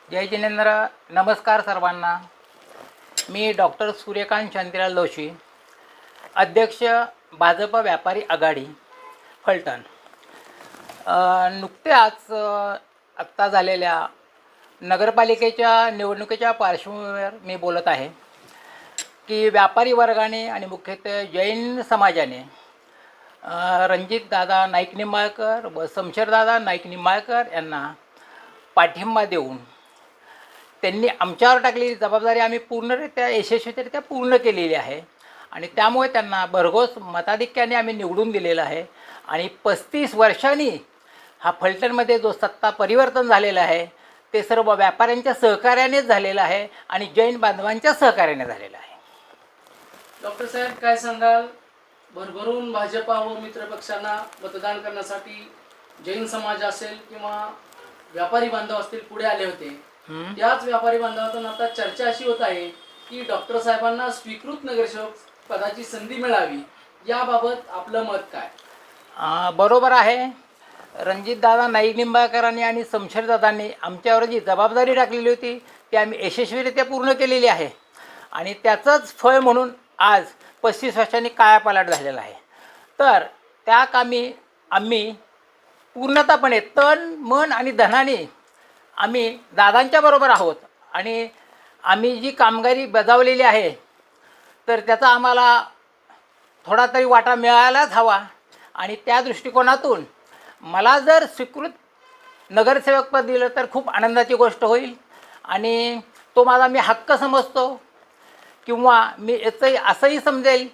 जय जिनेंद्र. नमस्कार सर्वांना. मी डॉक्टर सूर्यकांत शांतीलाल जोशी, अध्यक्ष भाजप व्यापारी आघाडी फलटण. नुकत्याच आत्ता झालेल्या नगरपालिकेच्या निवडणुकीच्या पार्श्वभूमीवर मी बोलत आहे की व्यापारी वर्गाने आणि मुख्यत्वे जैन समाजाने रणजितदादा नाईक निंबाळकर व शमशेरदादा नाईक निंबाळकर यांना पाठिंबा देऊन त्यांनी आमच्यावर टाकलेली जबाबदारी आम्ही पूर्णरित्या यशस्वीरित्या पूर्ण केलेली आहे आणि त्यामुळे त्यांना भरघोस मताधिक्याने आम्ही निवडून दिलेलं आहे. आणि 35 वर्षांनी हा फलटणमध्ये जो सत्ता परिवर्तन झालेलं आहे ते सर्व व्यापाऱ्यांच्या सहकार्यानेच झालेलं आहे आणि जैन बांधवांच्या सहकार्याने झालेलं आहे. डॉक्टर साहेब, काय सांगाल? भरभरून भाजपा व मित्रपक्षांना मतदान करण्यासाठी जैन समाज असेल किंवा व्यापारी बांधव असतील पुढे आले होते. त्याच व्यापारी बांधवातून आता चर्चा अशी होत आहे की डॉक्टर साहेबांना स्वीकृत नगरसेवक पदाची संधी मिळावी, याबाबत आपलं मत काय? बरोबर आहे. रणजितदादा नाईक निंबाळकरांनी आणि शमशेरदादांनी आमच्यावर जी जबाबदारी टाकलेली होती ती आम्ही यशस्वीरित्या पूर्ण केलेली आहे आणि त्याचंच फळ म्हणून आज 35 वर्षांनी कायापालट झालेला आहे. तर त्या कामी आम्ही पूर्णतःपणे तन मन आणि धनाने आम्ही दादांच्या बरोबर आहोत आणि आम्ही जी कामगिरी बजावलेली आहे तर त्याचा आम्हाला थोडा तरी वाटा मिळायलाच हवा. आणि त्या दृष्टिकोनातून मला जर स्वीकृत नगरसेवकपद दिलं तर खूप आनंदाची गोष्ट होईल आणि तो माझा मी हक्क समजतो. किंवा मी याचंही असंही समजेल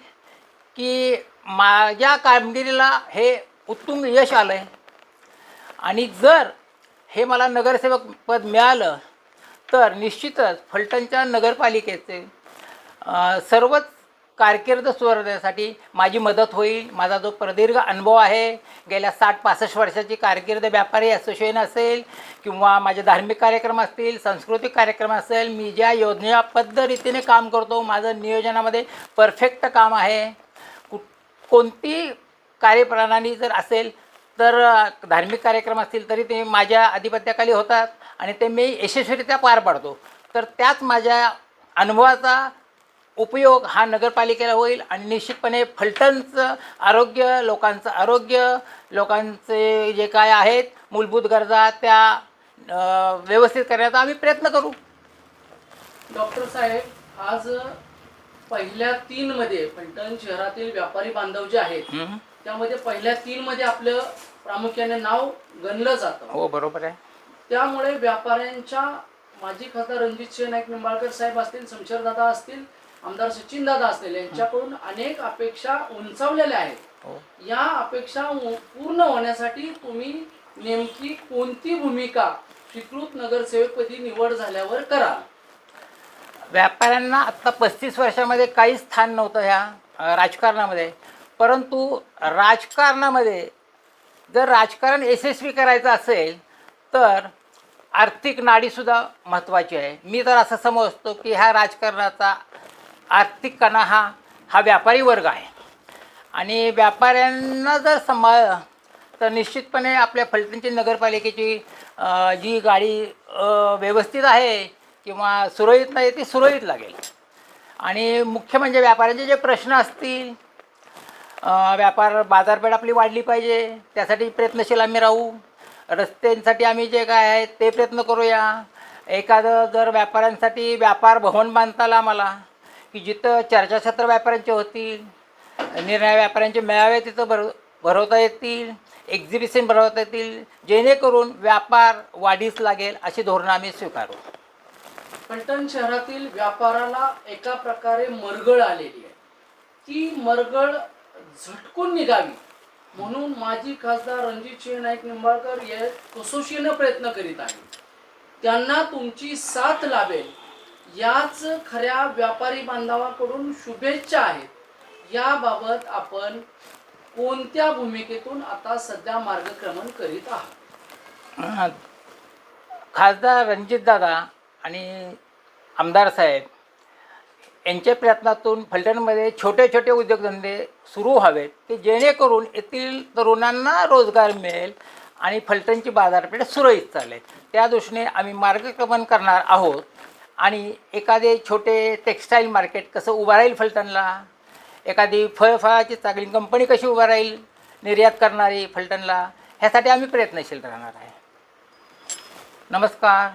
की माझ्या कामगिरीला हे उत्तुंग यश आलं आहे आणि जर हे मला नगरसेवक पद मिळालं तर निश्चितच फलटणच्या नगरपालिकेचे सर्वच कारकीर्द सुधारण्यासाठी माझी मदत होईल. माझा जो प्रदीर्घ अनुभव आहे, गेल्या 60-65 वर्षाची कारकीर्द व्यापारी असोसिएशन असेल किंवा माझे धार्मिक कार्यक्रम असतील, सांस्कृतिक कार्यक्रम असेल, मी ज्या योजनाबद्ध रीतीने काम करतो, माझं नियोजनामध्ये परफेक्ट काम आहे. कोणती कार्यप्रणाली जर असेल तर धार्मिक कार्यक्रम असतील तरी ते माझ्या अधिपत्याखाली होतात आणि ते मी यशस्वीरित्या पार पाडतो. तर त्याच माझ्या अनुभवाचा उपयोग हा नगरपालिकेला होईल आणि निश्चितपणे फलटणचं आरोग्य, लोकांचं आरोग्य, लोकांचे जे काय आहेत मूलभूत गरजा त्या व्यवस्थित करण्याचा आम्ही प्रयत्न करू. डॉक्टर साहेब, आज पहिल्या 3 मध्ये फलटण शहरातील व्यापारी बांधव जे आहेत त्यामध्ये पहिल्या 3 मध्ये आपलं प्रामुख्याने नाव गणलं जातं. हो, बरोबर आहे. त्यामुळे व्यापाऱ्यांच्या माजी खासदार रणजित नाईक निंबाळकर साहेब असतील, शमशेरदादा असतील, आमदार सचिनदादा असतील, यांच्याकडून अनेक अपेक्षा उंचावलेल्या आहेत. या अपेक्षा पूर्ण होण्यासाठी तुम्ही नेमकी कोणती भूमिका स्वीकृत नगरसेवकपदी निवड झाल्यावर कराल? व्यापाऱ्यांना आत्ता 35 वर्षामध्ये काहीच स्थान नव्हतं ह्या राजकारणामध्ये. परंतु राजकारणामध्ये जर राजकारण यशस्वी करायचं असेल तर आर्थिक नाडीसुद्धा महत्त्वाची आहे. मी तर असं समजतो की ह्या राजकारणाचा आर्थिक कणा हा व्यापारी वर्ग आहे आणि व्यापाऱ्यांना जर सांभाळलं तर निश्चितपणे आपल्या फलटणची नगरपालिकेची जी गाडी व्यवस्थित आहे किंवा सुरळीत नाही ती सुरळीत लागेल. आणि मुख्य म्हणजे व्यापाऱ्यांचे जे प्रश्न असतील, व्यापार बाजारपेठ आपली वाढली पाहिजे, त्यासाठी प्रयत्नशील आम्ही राहू. रस्त्यांसाठी आम्ही जे काय आहे ते प्रयत्न करूया. एखादं जर व्यापाऱ्यांसाठी व्यापार भवन बांधता आलं आम्हाला की जिथं चर्चासत्र व्यापाऱ्यांचे होतील, निर्णय व्यापाऱ्यांचे मेळावे तिथं भरवता येतील, एक्झिबिशन भरवता येतील, जेणेकरून व्यापार वाढीस लागेल अशी धोरणं आम्ही स्वीकारू. फलटण शहरातील व्यापाराला एका प्रकारे मरगळ आलेली आहे. ती मरगळ झटकून निघावी म्हणून माजी खासदार रणजित नाईक निंबाळकर हे कसोशीने प्रयत्न करीत आहेत. त्यांना तुमची साथ लाभेल याच खऱ्या व्यापारी बांधवाकडून शुभेच्छा आहेत. याबाबत आपण कोणत्या भूमिकेतून आता सध्या मार्गक्रमण करीत आहात? खासदार रणजितदादा आणि आमदार साहेब यांच्या प्रयत्नातून फलटणमध्ये छोटे छोटे उद्योगधंदे सुरू व्हावेत की जेणेकरून येथील तरुणांना रोजगार मिळेल आणि फलटणची बाजारपेठ सुरळीत चालेल, त्या दृष्टीने आम्ही मार्गक्रमण करणार आहोत. आणि एखादे छोटे टेक्स्टाईल मार्केट कसं उभं राहील फलटणला, एखादी फळफळाची चांगली कंपनी कशी उभं राहील निर्यात करणारी फलटणला, ह्यासाठी आम्ही प्रयत्नशील राहणार आहे. नमस्कार.